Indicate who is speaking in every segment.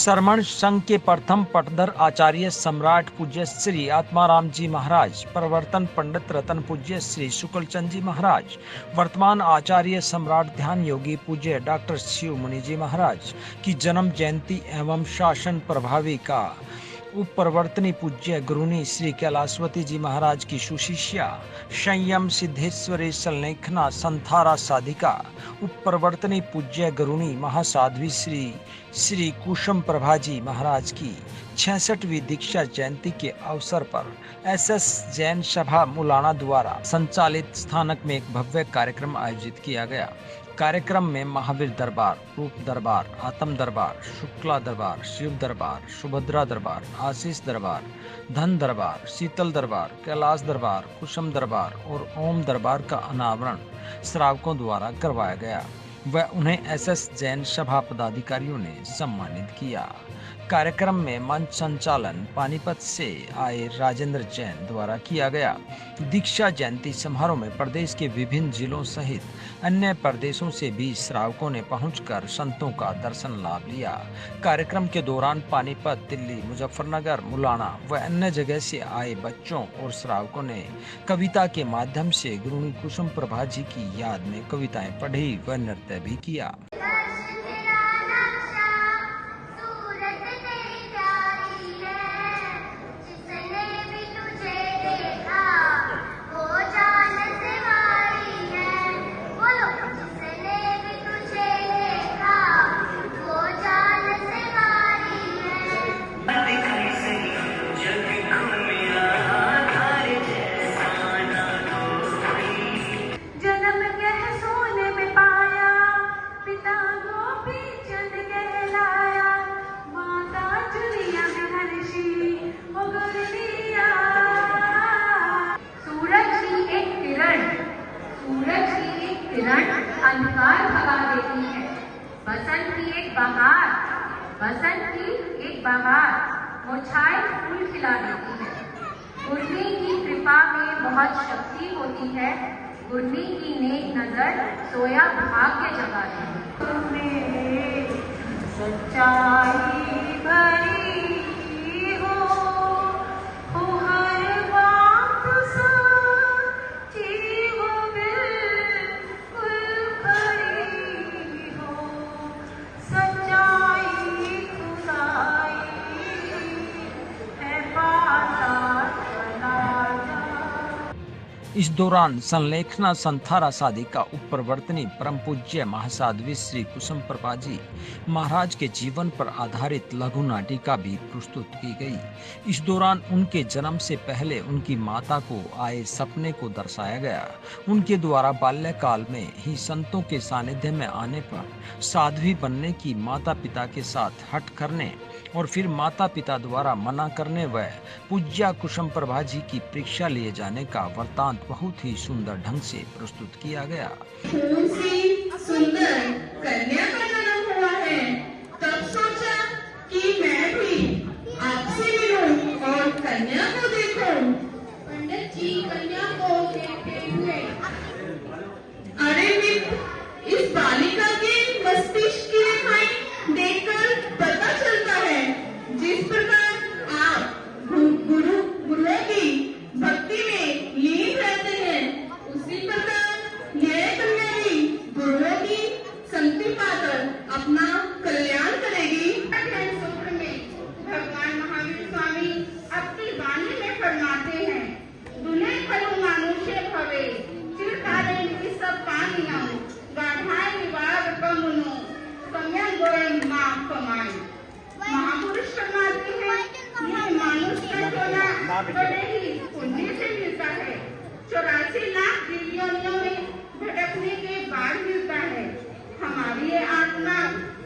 Speaker 1: श्रमण संघ के प्रथम पटधर आचार्य सम्राट पूज्य श्री आत्माराम जी महाराज, प्रवर्तन पंडित रतन पूज्य श्री शुक्लचंद जी महाराज, वर्तमान आचार्य सम्राट ध्यान योगी पूज्य डॉक्टर शिव मुनि जी महाराज की जन्म जयंती एवं शासन प्रभावी का उपप्रवर्तनी पूज्य गुरुनी श्री कैलाशवती जी महाराज की सुशिष्या संयम सिद्धेश्वरी सलेखना संथारा साधिका उपप्रवर्तनी पूज्य गुरुनी महासाध्वी श्री कुसुम प्रभा जी महाराज की 66वीं दीक्षा जयंती के अवसर पर एसएस जैन सभा मुलाना द्वारा संचालित स्थानक में एक भव्य कार्यक्रम आयोजित किया गया। कार्यक्रम में महावीर दरबार, रूप दरबार, आत्म दरबार, शुक्ला दरबार, शिव दरबार, सुभद्रा दरबार, आशीष दरबार, धन दरबार, शीतल दरबार, कैलाश दरबार, कुसुम दरबार और ओम दरबार का अनावरण श्रावकों द्वारा करवाया गया व उन्हें एसएस जैन सभा पदाधिकारियों ने सम्मानित किया। कार्यक्रम में मंच संचालन पानीपत से आए राजेंद्र जैन द्वारा किया गया। दीक्षा जयंती समारोह में प्रदेश के विभिन्न जिलों सहित अन्य प्रदेशों से भी श्रावकों ने पहुंचकर संतों का दर्शन लाभ लिया। कार्यक्रम के दौरान पानीपत, दिल्ली, मुजफ्फरनगर, मुलाना व अन्य जगह से आए बच्चों और श्रावकों ने कविता के माध्यम से गुरुनी कुसुम प्रभा जी की याद में कविताएं पढ़ी व नृत्य भी किया।
Speaker 2: अंधकार भगा देती है। बसंत की एक बहार मुरझाए फूल खिला देती है। गुरनी की कृपा में बहुत शक्ति होती है। गुरनी की नेक नजर सोया भाग्य जगाती है। सच्चाई भरी
Speaker 1: इस दौरान संलेखना संथारा साधिका उपप्रवर्तनी परम पूज्य महासाध्वी श्री कुसुम प्रभा जी महाराज के जीवन पर आधारित लघु नाटिका भी प्रस्तुत की गई। इस दौरान उनके जन्म से पहले उनकी माता को आए सपने को दर्शाया गया। उनके द्वारा बाल्यकाल में ही संतों के सानिध्य में आने पर साध्वी बनने की माता पिता के साथ हठ करने और फिर माता पिता द्वारा मना करने व पूज्या कुसुम प्रभा जी की परीक्षा लिए जाने का वृत्तांत बहुत ही सुंदर ढंग से प्रस्तुत किया गया।
Speaker 3: सुंदर कन्या का जन्म हुआ है, तब सोचा कि मैं भी आपसे मिलूं और कन्या को देखूं। पंडित जी कन्या को देखते हुए, अरे मित्र, इस बालिका के मस्तिष्क की रेखाएं देखकर पता चलता है जिस प्रकार आप गुरुओं की भक्ति में लीन रहते हैं, उसी प्रकार यह कन्या भी गुरुओं की संगति पाकर अपना कल्याण करेगी। सूत्र में भगवान महावीर स्वामी अपनी वाणी में फरमाते हैं, दुने खलु मानुष्य भवे चिरकाले सब पानियां गाढ़ाई निवार कमुनो सम्यक गोयम मां कमाई। महापुरुष फरमाते हैं, यह मनुष्य को ना बड़े ही पुण्य से मिलता है। 84 लाख जीवों में भटकने के बाद मिलता है। हमारी ये आत्मा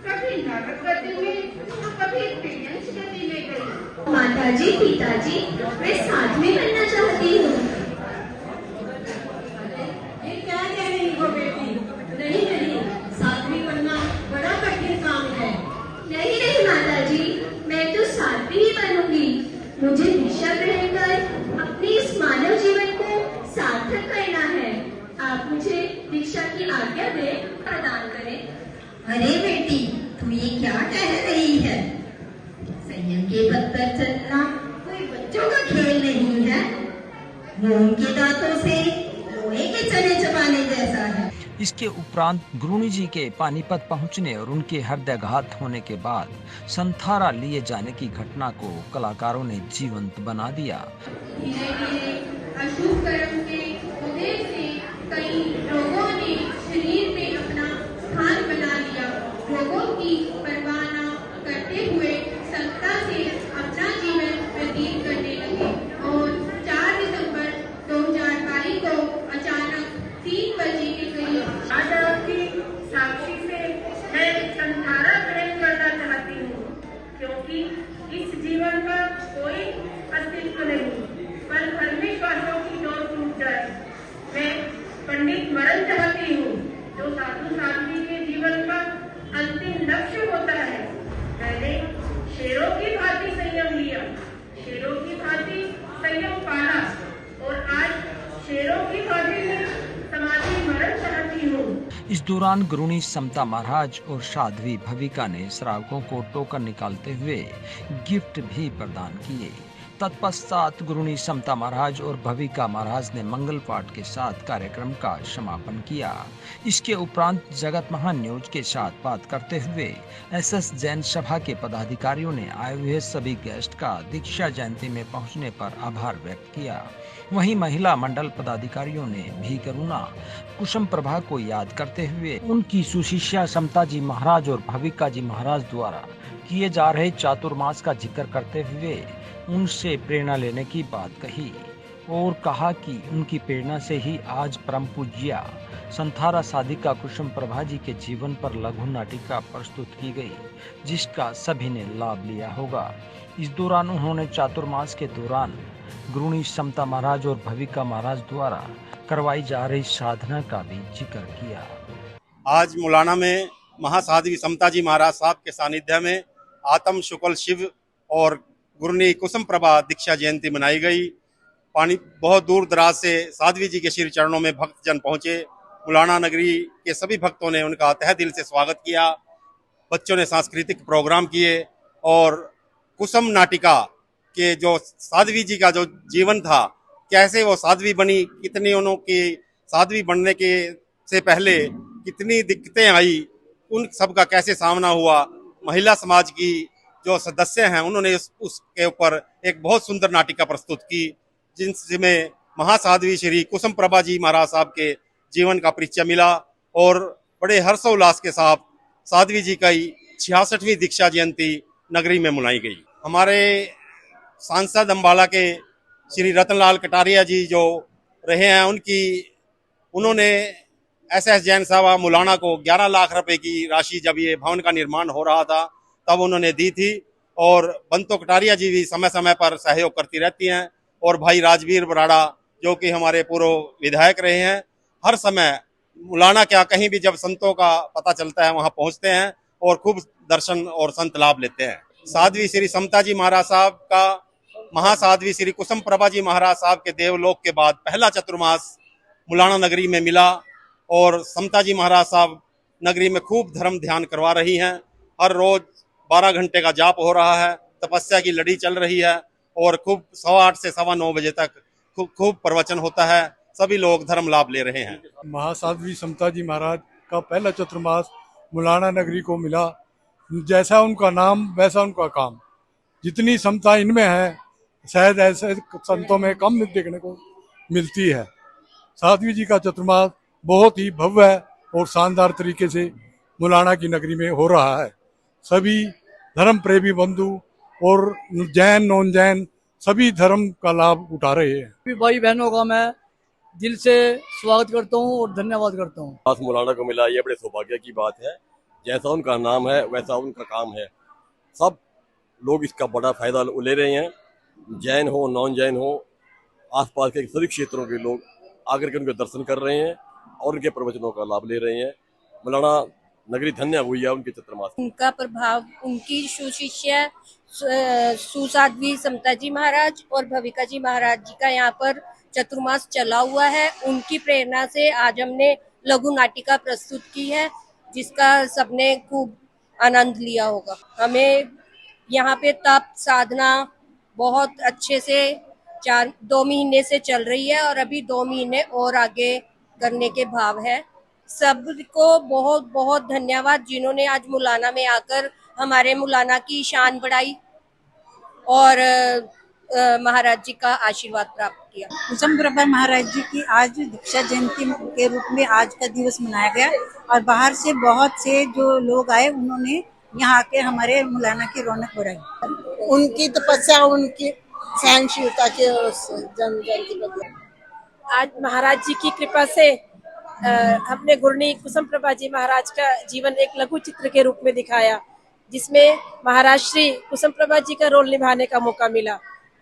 Speaker 3: कभी नरक गति में तो कभी प्रियंश गति में गई।
Speaker 2: माताजी, पिताजी, मैं साध्वी बनना चाहती हूँ।
Speaker 3: ये क्या कह रही हो बेटी? नहीं, साध्वी बनना बड़ा कठिन काम है।
Speaker 2: नहीं माताजी, मैं तो साध्वी ही बनूंगी। मुझे दीक्षा ग्रहण कर अपने इस मानव जीवन को सार्थक करना है। आप मुझे दीक्षा की आज्ञा दें, प्रदान करें।
Speaker 3: अरे बेटी, तू ये क्या कह रही है?
Speaker 4: इनके पथ पर चलना कोई बच्चों का खेल नहीं है, वो उनके दांतों से लोहे के चने चबाने जैसा है।
Speaker 1: इसके उपरांत गुरुनी जी के पानीपत पहुंचने और उनके हृदयाघात होने के बाद संथारा लिए जाने की घटना को कलाकारों ने जीवंत बना दिया।
Speaker 2: धीरे धीरे अशुभ कर्म के उदय से कई लोगों ने शरीर में अपना स्थान बना लिया। रोगों की परवाह न करते हुए सत्ता से अपना जीवन व्यतीत करने लगे और 4 दिसंबर 2022 को अचानक 3 बजे के करीब
Speaker 5: आज आपकी साक्षी से मैं संथारा ग्रहण करना चाहती हूँ, क्योंकि इस जीवन का कोई अस्तित्व नहीं, पर परमेश्वरों की डोर टूट जाए। मैं पंडित मरण चाहती हूँ, जो साधु साध्वी के जीवन का अंतिम लक्ष्य होता है। मैंने शेरों की भांति संयम लिया, शेरों की भांति संयम पाला और आज शेरों की भांति में समाधि मरण चाहती हूँ।
Speaker 1: इस दौरान गुरुनी समता महाराज और साध्वी भविका ने श्रावकों को टोकन निकालते हुए गिफ्ट भी प्रदान किए। तत्पश्चात गुरुनी समता महाराज और भविका महाराज ने मंगल पाठ के साथ कार्यक्रम का समापन किया। इसके उपरांत जगत महान न्यूज के साथ बात करते हुए एसएस जैन सभा के पदाधिकारियों ने आए हुए सभी गेस्ट का दीक्षा जयंती में पहुंचने पर आभार व्यक्त किया। वहीं महिला मंडल पदाधिकारियों ने भी करुणा कुसुम प्रभा को याद करते हुए उनकी सुशिष्या समता जी महाराज और भविका जी महाराज द्वारा किए जा रहे चातुर्मास का जिक्र करते हुए उनसे प्रेरणा लेने की बात कही और कहा कि उनकी प्रेरणा से ही आज परम पूज्या संथारा साधिका कुसुम प्रभा जी के जीवन पर लघु नाटिका प्रस्तुत की गई, जिसका सभी ने लाभ लिया होगा। इस दौरान उन्होंने चातुर्मास के दौरान गुरुनी समता महाराज और भविका महाराज द्वारा करवाई जा रही साधना का भी जिक्र किया।
Speaker 6: आज मुलाना में महासाध्वी समता जी महाराज साहब के सानिध्य में आत्म शुक्ल शिव और गुरुनी कुसुम प्रभा दीक्षा जयंती मनाई गई। पानी बहुत दूर दराज से साध्वी जी के श्री चरणों में भक्तजन पहुंचे। मुलाना नगरी के सभी भक्तों ने उनका तहे दिल से स्वागत किया। बच्चों ने सांस्कृतिक प्रोग्राम किए और कुसुम नाटिका के जो साध्वी जी का जो जीवन था, कैसे वो साध्वी बनी, कितनी उनकी साध्वी बनने के से पहले कितनी दिक्कतें आई, उन सब का कैसे सामना हुआ। महिला समाज की जो सदस्य हैं उन्होंने उसके ऊपर एक बहुत सुंदर नाटिका प्रस्तुत की, जिनमें महासाध्वी श्री कुसुम प्रभा जी महाराज साहब के जीवन का परिचय मिला और बड़े हर्षोल्लास के साथ साध्वी जी की 66वीं दीक्षा जयंती नगरी में मनाई गई। हमारे सांसद अम्बाला के श्री रतनलाल कटारिया जी जो रहे हैं, उन्होंने एसएस जैन सभा मुलाना को 11 लाख रुपए की राशि जब ये भवन का निर्माण हो रहा था तब उन्होंने दी थी और बंतो कटारिया जी भी समय समय पर सहयोग करती रहती हैं और भाई राजवीर बराड़ा जो कि हमारे पूर्व विधायक रहे हैं, हर समय मुलाना क्या कहीं भी जब संतों का पता चलता है वहां पहुंचते हैं और खूब दर्शन और संत लाभ लेते हैं। साध्वी श्री समता जी महाराज साहब का महासाध्वी श्री कुसुम प्रभा जी महाराज साहब के देवलोक के बाद पहला चतुर्मास मुलाना नगरी में मिला और समता जी महाराज साहब नगरी में खूब धर्म ध्यान करवा रही हैं। हर रोज 12 घंटे का जाप हो रहा है, तपस्या की लड़ी चल रही है और खूब 8:15 से 9:15 बजे तक खूब प्रवचन होता है। सभी लोग धर्म लाभ ले रहे हैं।
Speaker 7: महासाध्वी समता जी महाराज का पहला चतुर्मास मुलाना नगरी को मिला। जैसा उनका नाम वैसा उनका काम। जितनी समता इनमें है शायद ऐसे संतों में कम देखने को मिलती है। साध्वी जी का चतुर्मास बहुत ही भव्य और शानदार तरीके से मुलाना की नगरी में हो रहा है। सभी धर्म प्रेमी बंधु और जैन नॉन जैन सभी धर्म का लाभ उठा रहे हैं।
Speaker 8: भाई बहनों का मैं दिल से स्वागत करता हूँ और धन्यवाद करता हूँ।
Speaker 9: खास मुलाना को मिला, ये बड़े सौभाग्य की बात है। जैसा उनका नाम है वैसा उनका काम है। सब लोग इसका बड़ा फायदा ले रहे हैं, जैन हो नॉन जैन हो, आसपास के सभी क्षेत्रों के लोग आकर के उनके दर्शन कर रहे हैं और उनके प्रवचनों का लाभ ले रहे हैं। मुलाना नगरी धन्य हुई है उनके चतुर्मास।
Speaker 10: उनका प्रभाव उनकी सुशिष्या सुसाध्वी समता जी महाराज और भविका जी महाराज जी का यहाँ पर चतुर्मास चला हुआ है। उनकी प्रेरणा से आज हमने लघु नाटिका प्रस्तुत की है, जिसका सबने खूब आनंद लिया होगा। हमें यहाँ पे तप साधना बहुत अच्छे से 2 महीने से चल रही है और अभी 2 महीने और आगे करने के भाव है। सबको बहुत बहुत धन्यवाद जिन्होंने आज मुलाना में आकर हमारे मुलाना की शान बढ़ाई और महाराज जी का आशीर्वाद प्राप्त किया।
Speaker 11: कुसुम प्रभा महाराज जी की आज दीक्षा जयंती के रूप में आज का दिवस मनाया गया और बाहर से बहुत से जो लोग आए उन्होंने यहाँ आके हमारे मुलाना की रौनक बढ़ाई।
Speaker 4: उनकी तपस्या, उनकी सहनशीलता के जन जयंती
Speaker 5: आज महाराज जी की कृपा से हमने गुरनी कुसुम प्रभा जी महाराज का जीवन एक लघु चित्र के रूप में दिखाया, जिसमें महाराज श्री कुसुम प्रभा जी का रोल निभाने का मौका मिला।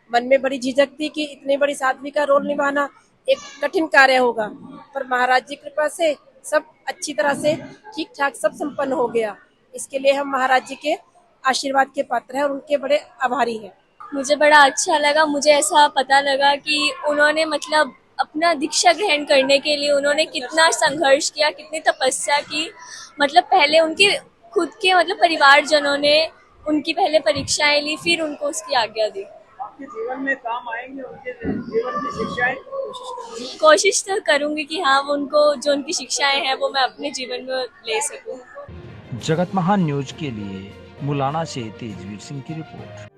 Speaker 5: मन में बड़ी झिझक थी कि इतनी बड़ी साध्वी का रोल निभाना एक कठिन कार्य होगा, पर महाराज जी कृपा से सब अच्छी तरह से ठीक ठाक सब संपन्न हो गया। इसके लिए हम महाराज जी के आशीर्वाद के पात्र हैं और उनके बड़े आभारी हैं।
Speaker 10: मुझे बड़ा अच्छा लगा, मुझे ऐसा पता लगा कि उन्होंने मतलब अपना दीक्षा ग्रहण करने के लिए उन्होंने कितना संघर्ष किया, कितनी तपस्या की। मतलब पहले उनके खुद के मतलब परिवारजनों ने उनकी पहले परीक्षाएं ली, फिर उनको उसकी आज्ञा दी।
Speaker 1: आपके जीवन में काम आएंगे उनके जीवन की शिक्षाएं?
Speaker 10: कोशिश तो करूंगी कि हाँ उनको जो उनकी शिक्षाएं हैं वो मैं अपने जीवन में ले सकूं।
Speaker 1: जगत महान न्यूज के लिए मुलाना से तेजवीर सिंह की रिपोर्ट।